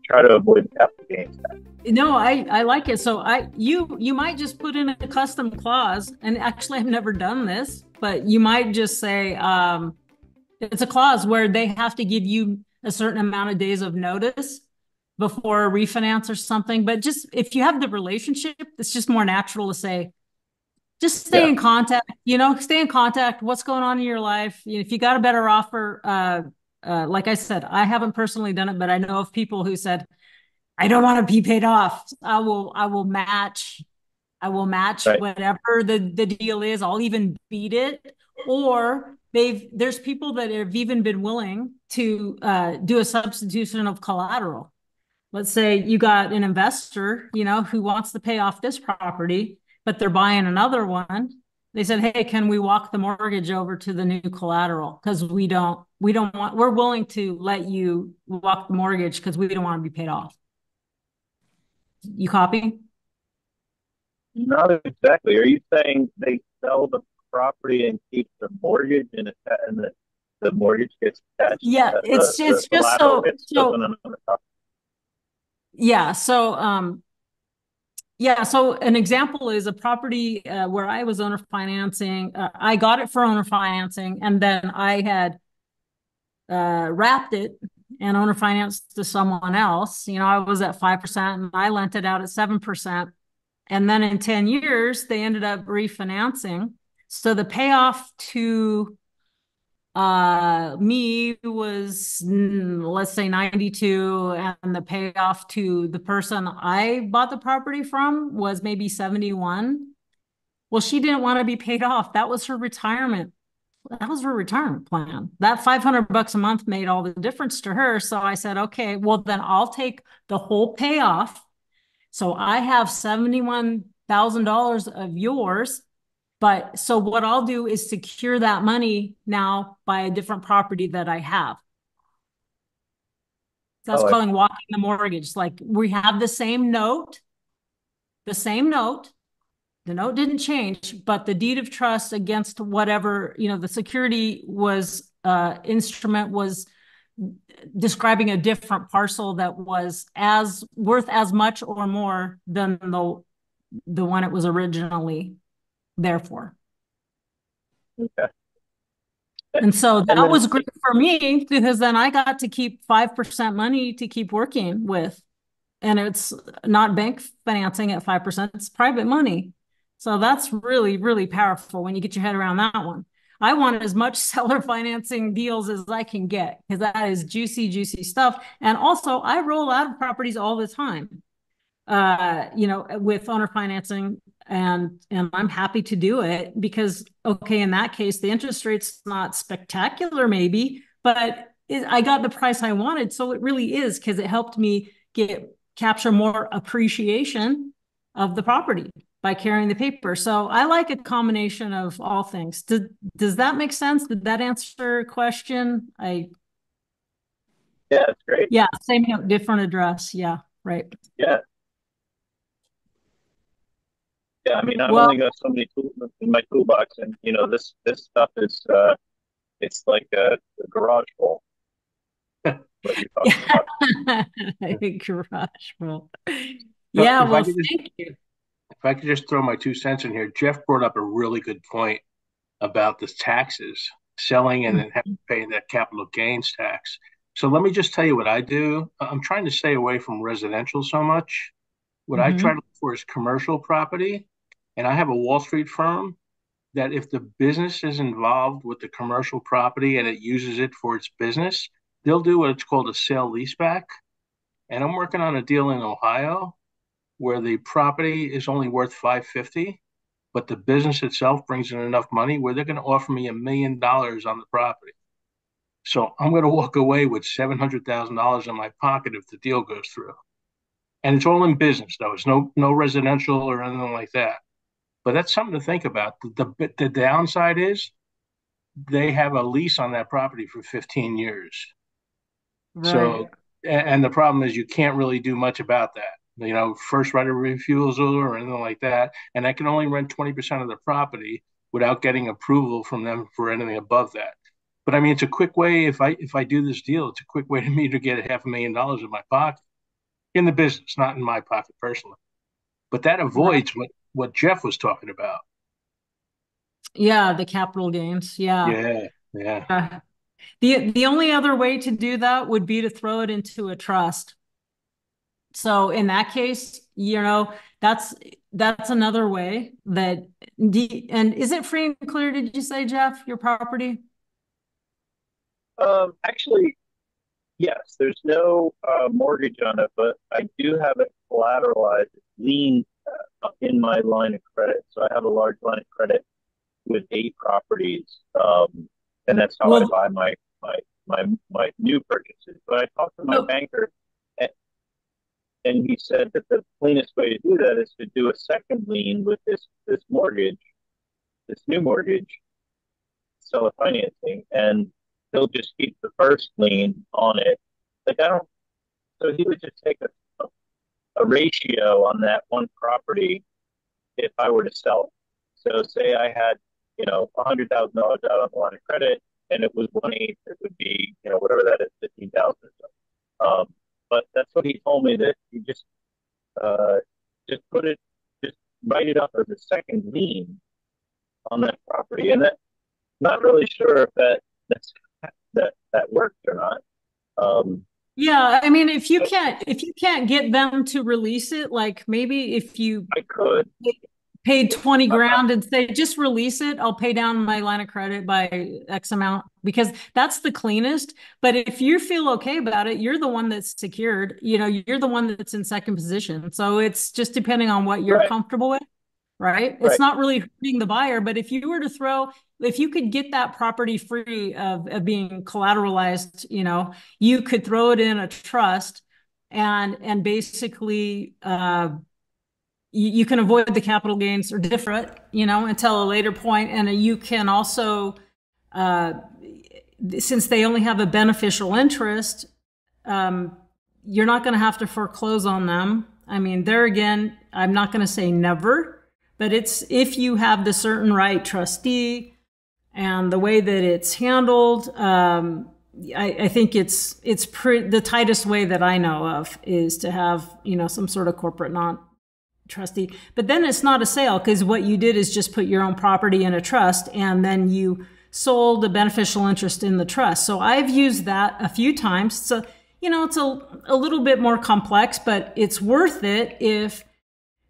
try to avoid capital gains tax. No, I like it. So you might just put in a custom clause, and actually I've never done this, but you might just say it's a clause where they have to give you a certain amount of days of notice before a refinance or something. But just if you have the relationship, it's just more natural to say, just stay Yeah, in contact, stay in contact. What's going on in your life? If you got a better offer, like I said, I haven't personally done it, but I know of people who said, I don't want to be paid off. I will match right. whatever the deal is. I'll even beat it. Or there's people that have even been willing to do a substitution of collateral. Let's say you got an investor, who wants to pay off this property, but they're buying another one. They said, "Hey, can we walk the mortgage over to the new collateral? Because we're willing to let you walk the mortgage because we don't want to be paid off." You copy? Not exactly. Are you saying they sell the property and keep the mortgage and the mortgage gets attached Yeah, and the it's just collateral so gets put on another property? yeah, so an example is a property where I was owner financing. I got it for owner financing, and then I had wrapped it and owner financed to someone else. I was at 5% and I lent it out at 7%. And then in 10 years, they ended up refinancing. So the payoff to me was, let's say 92, and the payoff to the person I bought the property from was maybe 71. Well, she didn't want to be paid off. That was her retirement plan. That 500 bucks a month made all the difference to her. So I said, okay, well, then I'll take the whole payoff. So I have $71,000 of yours. But so what I'll do is secure that money now by a different property that I have. That's Oh, calling walking the mortgage. Like we have the same note. The note didn't change, but the deed of trust against whatever, the security was instrument was describing a different parcel that was as worth as much or more than the one it was originally there for. okay. And so And that then was great for me because then I got to keep 5% money to keep working with. And it's not bank financing at 5%, it's private money. So that's really, really powerful when you get your head around that one. I want as much seller financing deals as I can get because that is juicy, juicy stuff. And also, I roll out of properties all the time, with owner financing, and I'm happy to do it because, okay, in that case, the interest rate's not spectacular, maybe, but I got the price I wanted. So it really is because it helped me capture more appreciation of the property by carrying the paper. So I like a combination of all things. Does that make sense? Did that answer a question? yeah, it's great. Yeah, same note, different address. Yeah, right. Yeah, yeah. I mean, I've Well, only got so many tools in my toolbox, and this stuff is it's like a garage full. What you're talking about. yeah, garage roll. So Yeah, well, thank you. if I could just throw my 2 cents in here, Jeff brought up a really good point about the taxes, selling and then having to pay that capital gains tax. So let me just tell you what I do. I'm trying to stay away from residential so much. What I try to Mhm. look for is commercial property. And I have a Wall Street firm that if the business is involved with the commercial property and it uses it for its business, they'll do what it's called a sale leaseback. And I'm working on a deal in Ohio where the property is only worth 550, but the business itself brings in enough money where they're going to offer me $1 million on the property. So I'm going to walk away with $700,000 in my pocket if the deal goes through. And it's all in business, though. It's no residential or anything like that. But that's something to think about. The downside is they have a lease on that property for 15 years. Right. So, and the problem is you can't really do much about that. First right of refusal or anything like that. And I can only rent 20% of the property without getting approval from them for anything above that. But I mean, it's a quick way. If I do this deal, it's a quick way to me to get $500,000 in my pocket. in the business, not in my pocket personally. But that avoids what Jeff was talking about. Yeah, the capital gains. Yeah. Yeah. The only other way to do that would be to throw it into a trust. So in that case, that's another way that and is it free and clear, did you say, Jeff, your property? Actually, yes, there's no mortgage on it, but I do have it collateralized, lien in my line of credit. So I have a large line of credit with 8 properties, and that's how I buy my new purchases. But I talked to my banker, and he said that the cleanest way to do that is to do a second lien with this mortgage, this new mortgage, sell financing, and he'll just keep the first lien on it. Like I don't. So he would just take a ratio on that one property if I were to sell it. So say I had, $100,000 out on the line of credit, and it was 1/8, it would be, whatever that is, 15,000 or so. But that's what he told me, that you just write it up as a second lien on that property, and that not really sure if that works or not. Yeah, I mean, if you can't get them to release it, like maybe if you I could paid 20 grand and say, just release it, I'll pay down my line of credit by X amount, because that's the cleanest. But if you feel okay about it, you're the one that's secured, you're the one that's in second position. So it's just depending on what you're comfortable with, right? It's not really hurting the buyer, but if you could get that property free of being collateralized, you could throw it in a trust and basically, you can avoid the capital gains or defer it, until a later point. And you can also, since they only have a beneficial interest, you're not going to have to foreclose on them. I mean, there again, I'm not going to say never, but it's if you have the certain right trustee and the way that it's handled. I think it's the tightest way that I know of is to have, some sort of corporate non-trustee. But then it's not a sale, because what you did is just put your own property in a trust, and then you sold a beneficial interest in the trust. So I've used that a few times. So, it's a little bit more complex, but it's worth it if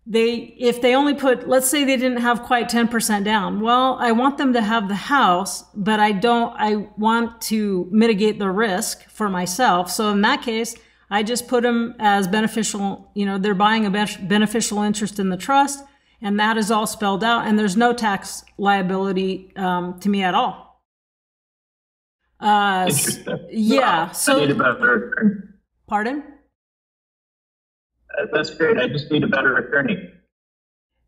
they only put, let's say they didn't have quite 10% down. Well, I want them to have the house, but I want to mitigate the risk for myself. So in that case, I just put them as beneficial, they're buying a beneficial interest in the trust, and that is all spelled out, and there's no tax liability to me at all. Interesting. Yeah. I need a better. Pardon? That's great. I just need a better attorney.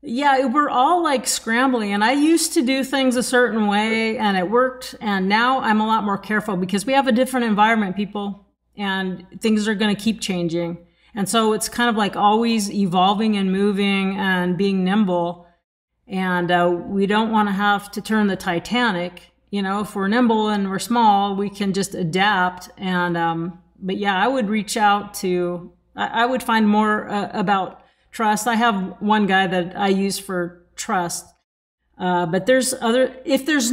Yeah, we're all like scrambling, and I used to do things a certain way and it worked. And now I'm a lot more careful because we have a different environment, people, and things are going to keep changing. And so it's kind of like always evolving and moving and being nimble. And we don't want to have to turn the Titanic. If we're nimble and we're small, we can just adapt. And but yeah, I would reach out to. I would find more about trust. I have one guy that I use for trust, but there's other. If there's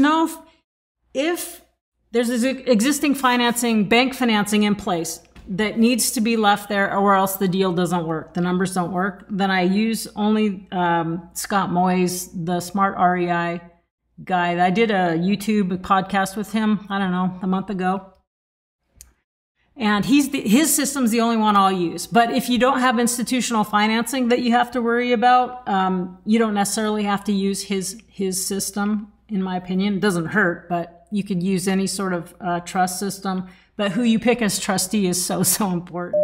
this existing financing, bank financing in place that needs to be left there, or else the deal doesn't work, the numbers don't work, then I use only Scott Moyes, the Smart REI guy. I did a YouTube podcast with him, I don't know, a month ago. And his system's the only one I'll use. But if you don't have institutional financing that you have to worry about, you don't necessarily have to use his system, in my opinion. It doesn't hurt, but you could use any sort of trust system. But who you pick as trustee is so important.